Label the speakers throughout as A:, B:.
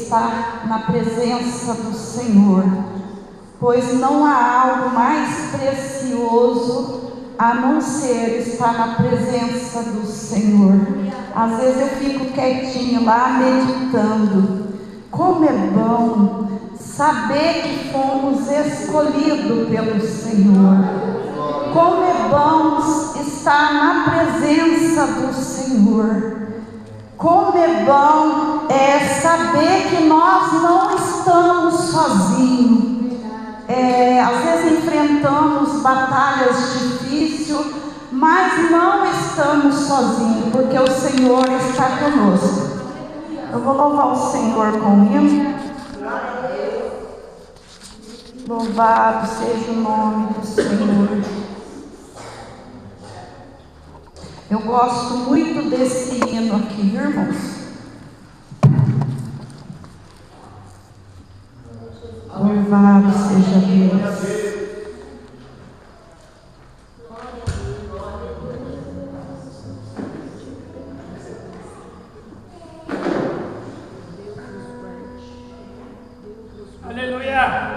A: estar na presença do Senhor, pois não há algo mais precioso a não ser estar na presença do Senhor. Às vezes eu fico quietinho lá meditando. Como é bom saber que fomos escolhidos pelo Senhor. Como é bom estar na presença do Senhor. Como é bom saber que nós não estamos sozinhos. Às vezes enfrentamos batalhas difíceis, mas não estamos sozinhos, porque o Senhor está conosco. Eu vou louvar o Senhor com o hino. Louvado seja o nome do Senhor. Eu gosto muito desse hino aqui, irmãos. Louvado seja Deus.
B: Aleluia.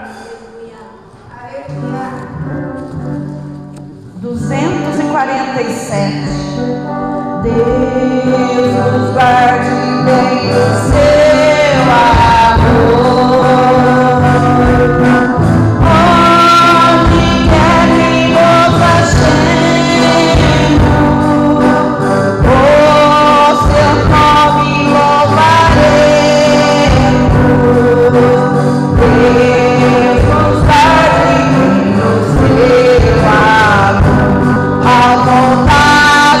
A: 247. Deus nos guarde bem do seu amor. Onde quer que nos achemos, o seu nome louvaremos. Deus nos guarde bem do seu amor. Ao voltar Jesus,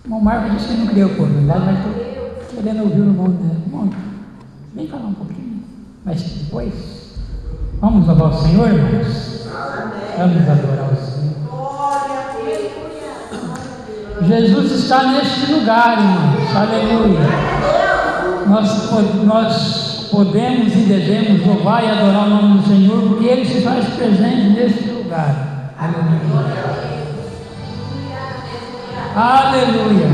B: Irmão Marcos disse que não queria oportunidade, mas estou querendo ouvir o irmão dele. Irmão, vem falar um pouquinho, mas depois. Vamos louvar o Senhor, irmãos? Vamos adorar o Senhor. Jesus está neste lugar, irmãos. Aleluia. nós podemos e devemos louvar e adorar o nome do Senhor, porque Ele se faz presente neste lugar. Aleluia. Aleluia.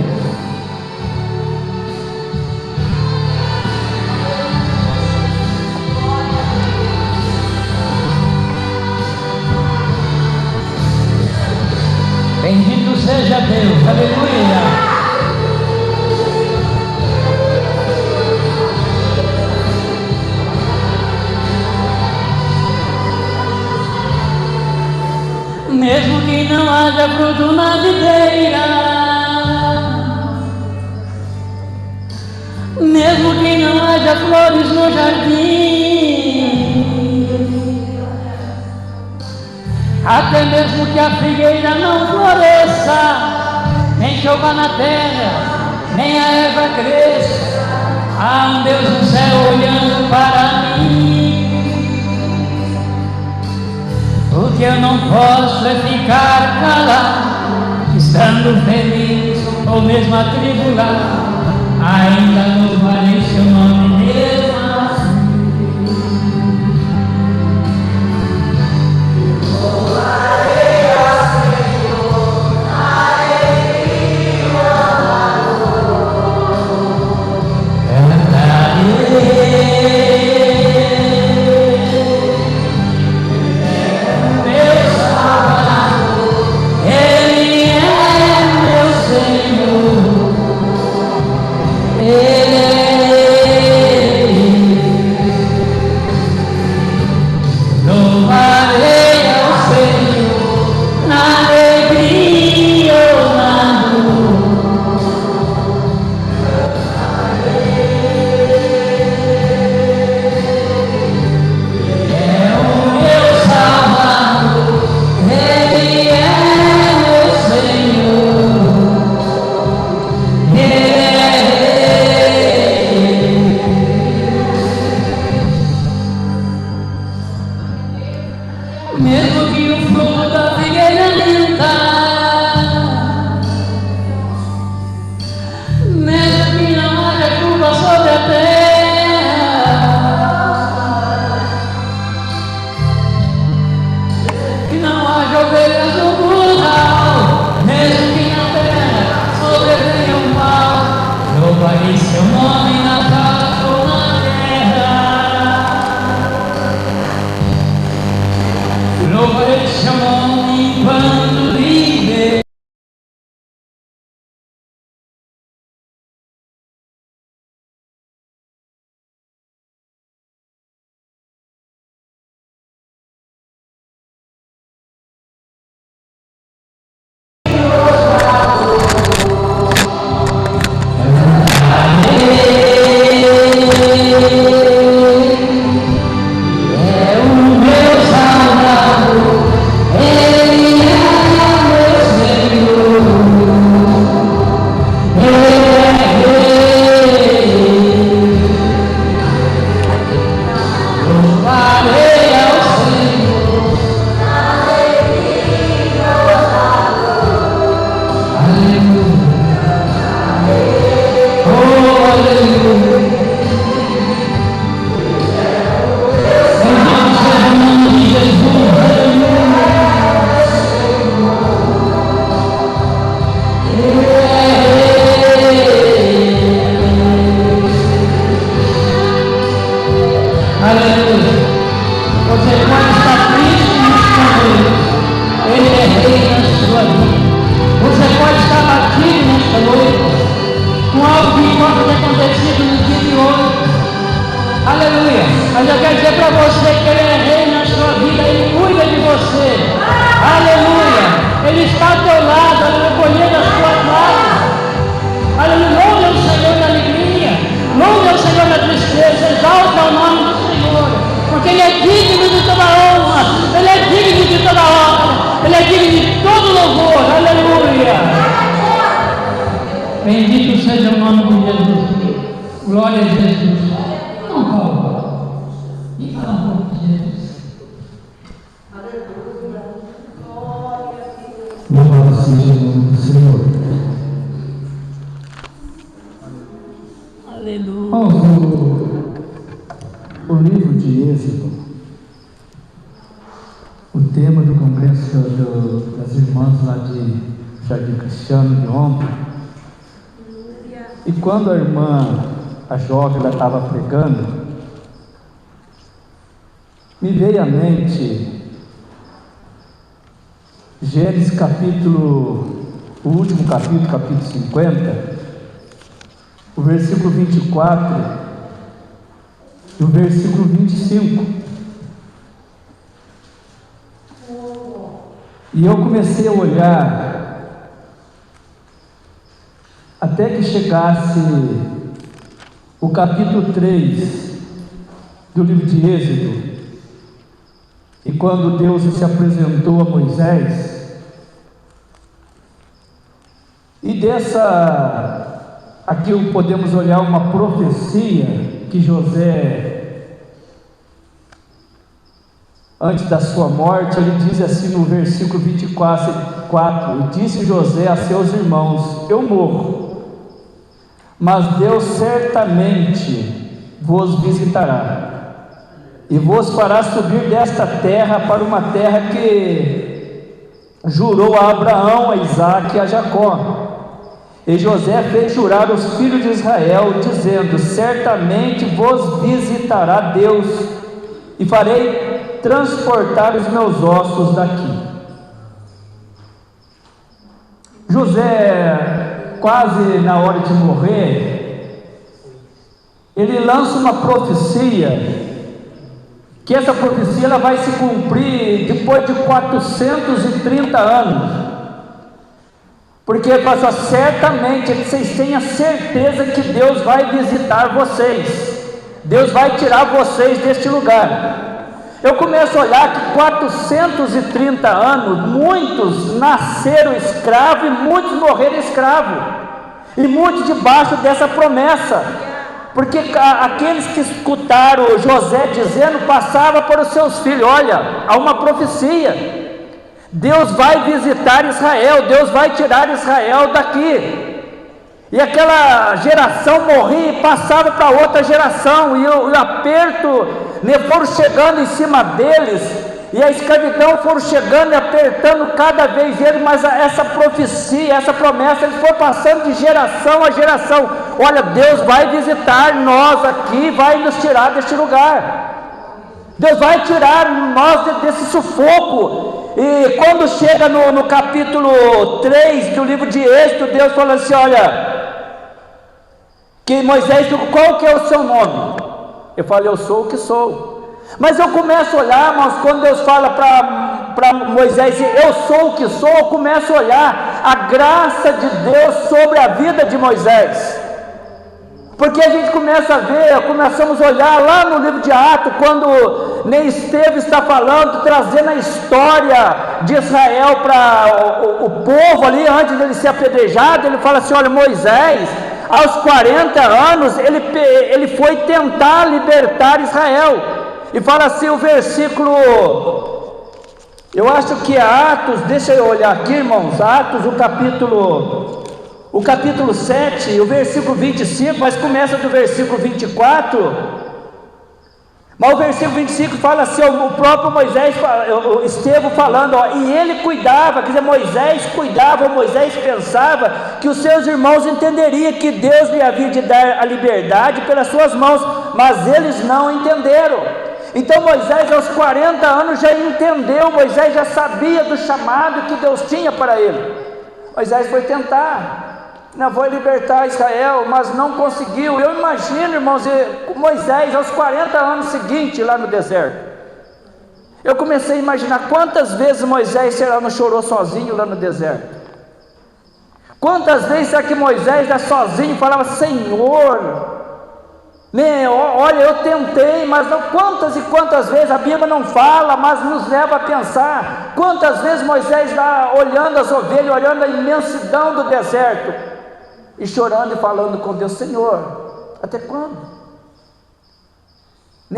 B: Bendito seja Deus, aleluia. Mesmo que não haja fruto na videira, mesmo que não haja flores no jardim, até mesmo que a figueira não floresça, nem chova na terra, nem a erva cresça, há um Deus no céu olhando para mim. O que eu não posso é ficar calado, estando feliz ou mesmo atribulado, ainda louvarei seu nome mesmo assim. Louvarei ao Senhor na alegria e no amor, cantarei. Bendito seja o nome de Jesus. Glória a Jesus. Não, Paulo. E fala um pouco de Jesus.
C: Louvado seja o nome do Senhor.
B: Aleluia.
C: Oh, Êxodo. O tema do congresso das irmãs lá de Jardim Cristiano de ontem. E quando a irmã, a jovem, ela estava pregando, me veio à mente Gênesis capítulo, o último capítulo, capítulo 50, o versículo 24 e o versículo 25. E eu comecei a olhar até que chegasse o capítulo 3 do livro de Êxodo. E quando Deus se apresentou a Moisés, e aqui podemos olhar uma profecia que José, antes da sua morte, ele diz assim no versículo 24, e disse José a seus irmãos: eu morro, mas Deus certamente vos visitará, e vos fará subir desta terra para uma terra que jurou a Abraão, a Isaque e a Jacó. E José fez jurar os filhos de Israel, dizendo: certamente vos visitará Deus, e farei transportar os meus ossos daqui. José, quase na hora de morrer, ele lança uma profecia, que essa profecia ela vai se cumprir depois de 430 anos, porque ele fala: certamente vocês tenham certeza que Deus vai visitar vocês, Deus vai tirar vocês deste lugar. Eu começo a olhar que 430 anos, muitos nasceram escravos e muitos morreram escravos, e muitos debaixo dessa promessa, porque aqueles que escutaram José dizendo, passava para os seus filhos: olha, há uma profecia, Deus vai visitar Israel, Deus vai tirar Israel daqui. E aquela geração morria e passava para outra geração, e o aperto, foram chegando em cima deles, e a escravidão foram chegando e apertando cada vez eles, mas essa profecia, essa promessa, eles foram passando de geração a geração: olha, Deus vai visitar nós aqui, vai nos tirar deste lugar, Deus vai tirar nós desse sufoco. E quando chega no capítulo 3 do livro de Êxodo, Deus fala assim: olha, que Moisés, qual que é o seu nome? Eu falo: eu sou o que sou. Mas eu começo a olhar, irmãos, quando Deus fala para Moisés: eu sou o que sou, eu começo a olhar a graça de Deus sobre a vida de Moisés, porque a gente começa a ver, começamos a olhar lá no livro de Atos, quando Estevão está falando, trazendo a história de Israel para o povo ali, antes dele ser apedrejado. Ele fala assim: olha, Moisés, aos 40 anos, ele foi tentar libertar Israel, e fala assim o versículo, eu acho que é Atos, deixa eu olhar aqui, irmãos, Atos, o capítulo 7, o versículo 25, mas começa do versículo 24, mas o versículo 25 fala assim, o próprio Moisés, o Estevão falando, e ele cuidava, quer dizer, Moisés cuidava, Moisés pensava que os seus irmãos entenderiam que Deus lhe havia de dar a liberdade pelas suas mãos, mas eles não entenderam. Então Moisés aos 40 anos já entendeu, Moisés já sabia do chamado que Deus tinha para ele. Moisés foi tentar, vou libertar Israel, mas não conseguiu. Eu imagino, irmãos, Moisés aos 40 anos seguintes lá no deserto, eu comecei a imaginar quantas vezes Moisés, será, não chorou sozinho lá no deserto. Quantas vezes será que Moisés já sozinho falava: Senhor, olha, eu tentei, mas não. Quantas e quantas vezes, a Bíblia não fala, mas nos leva a pensar, quantas vezes Moisés lá olhando as ovelhas, olhando a imensidão do deserto, e chorando e falando com Deus: Senhor, até quando?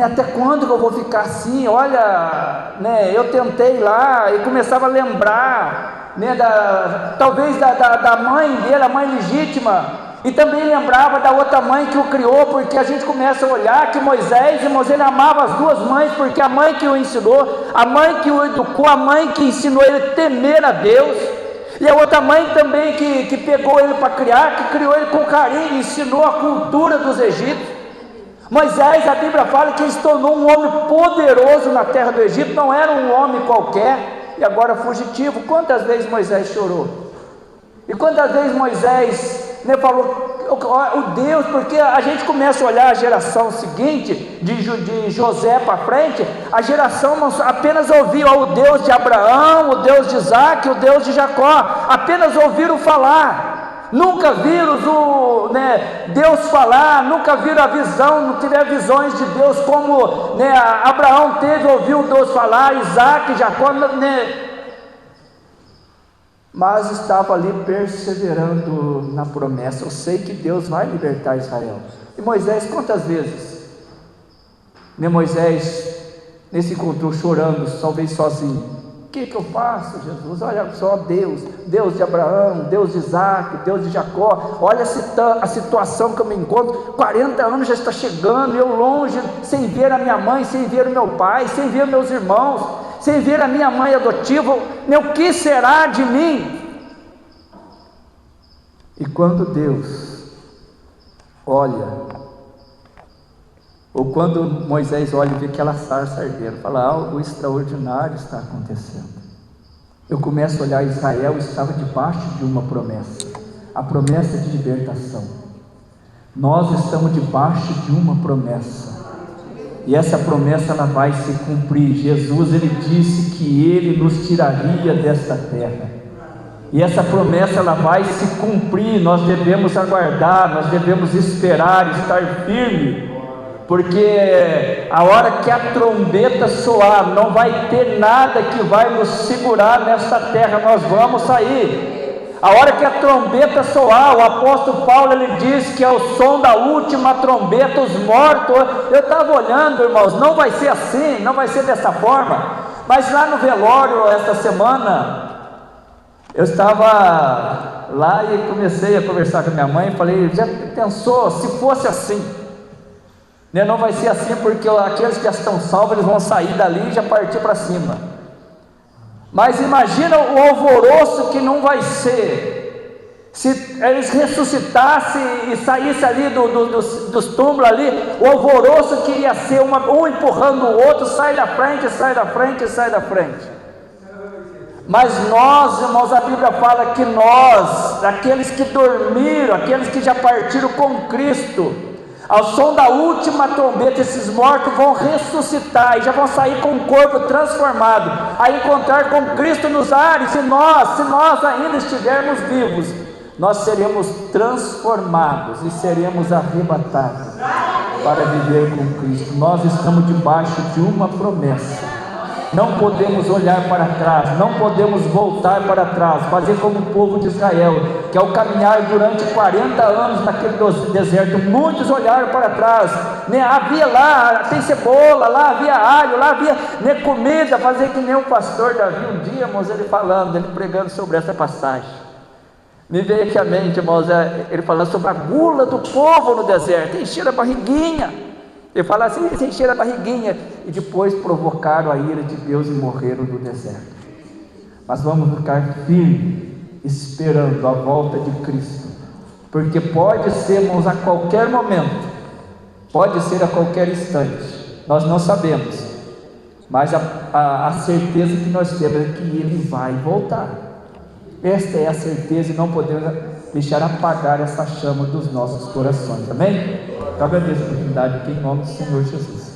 C: Até quando que eu vou ficar assim? Olha, eu tentei lá, e começava a lembrar, talvez da mãe dele, a mãe legítima, E também lembrava da outra mãe que o criou, porque a gente começa a olhar que Moisés, irmãos, ele amava as duas mães, porque a mãe que o ensinou, a mãe que o educou, a mãe que ensinou ele a temer a Deus, e a outra mãe também que pegou ele para criar, que criou ele com carinho, ensinou a cultura dos egípcios. Moisés, a Bíblia fala que ele se tornou um homem poderoso na terra do Egito, não era um homem qualquer, e agora fugitivo. Quantas vezes Moisés chorou? E quantas vezes Moisés falou, o Deus, porque a gente começa a olhar a geração seguinte, de José para frente, a geração não apenas ouviu o Deus de Abraão, o Deus de Isaac, o Deus de Jacó, apenas ouviram falar, nunca viram Deus falar, nunca viram a visão, não tiveram visões de Deus como Abraão teve, ouviu Deus falar, Isaac, Jacó, mas estava ali perseverando na promessa. Eu sei que Deus vai libertar Israel. E Moisés, quantas vezes Moisés nesse encontrou chorando, talvez sozinho? O que eu faço, Jesus? Olha só, Deus de Abraão, Deus de Isaac, Deus de Jacó, olha a situação que eu me encontro, 40 anos já está chegando, eu longe, sem ver a minha mãe, sem ver o meu pai, sem ver meus irmãos, sem ver a minha mãe adotiva, o que será de mim? E quando Deus olha, ou quando Moisés olha e vê aquela sarça ardendo, fala, algo extraordinário está acontecendo. Eu começo a olhar, Israel estava debaixo de uma promessa, a promessa de libertação. Nós estamos debaixo de uma promessa, e essa promessa ela vai se cumprir. Jesus, ele disse que ele nos tiraria desta terra, e essa promessa ela vai se cumprir. Nós devemos aguardar, nós devemos esperar, estar firme, porque a hora que a trombeta soar, não vai ter nada que vai nos segurar nesta terra, nós vamos sair. A hora que a trombeta soar, o apóstolo Paulo, ele diz que é o som da última trombeta, os mortos, eu estava olhando, irmãos, não vai ser assim, não vai ser dessa forma, mas lá no velório, esta semana, eu estava lá e comecei a conversar com a minha mãe, falei, já pensou, se fosse assim, não vai ser assim, porque aqueles que já estão salvos, eles vão sair dali e já partir para cima. Mas imagina o alvoroço que não vai ser, se eles ressuscitassem e saíssem ali dos túmulos ali, o alvoroço que iria ser, um empurrando o outro, sai da frente, sai da frente, sai da frente. Mas nós, irmãos, a Bíblia fala que nós, aqueles que dormiram, aqueles que já partiram com Cristo, ao som da última trombeta, esses mortos vão ressuscitar e já vão sair com o corpo transformado, a encontrar com Cristo nos ares. Se nós ainda estivermos vivos, nós seremos transformados e seremos arrebatados para viver com Cristo. Nós estamos debaixo de uma promessa. Não podemos olhar para trás, não podemos voltar para trás, fazer como o povo de Israel, que ao caminhar durante 40 anos naquele deserto, muitos olharam para trás, havia lá, tem cebola, lá havia alho, lá havia comida, fazer que nem o pastor Davi um dia, irmãos, ele falando, ele pregando sobre essa passagem, me veio aqui à mente, irmãos, ele falando sobre a gula do povo no deserto, encheram a barriguinha. Ele fala assim, eles encheram a barriguinha e depois provocaram a ira de Deus e morreram no deserto. Mas vamos ficar firmes, esperando a volta de Cristo, porque pode ser, irmãos, a qualquer momento, pode ser a qualquer instante, nós não sabemos, mas a certeza que nós temos é que Ele vai voltar. Esta é a certeza e não podemos deixar apagar essa chama dos nossos corações, amém? Eu agradeço a oportunidade aqui em nome do Senhor Jesus.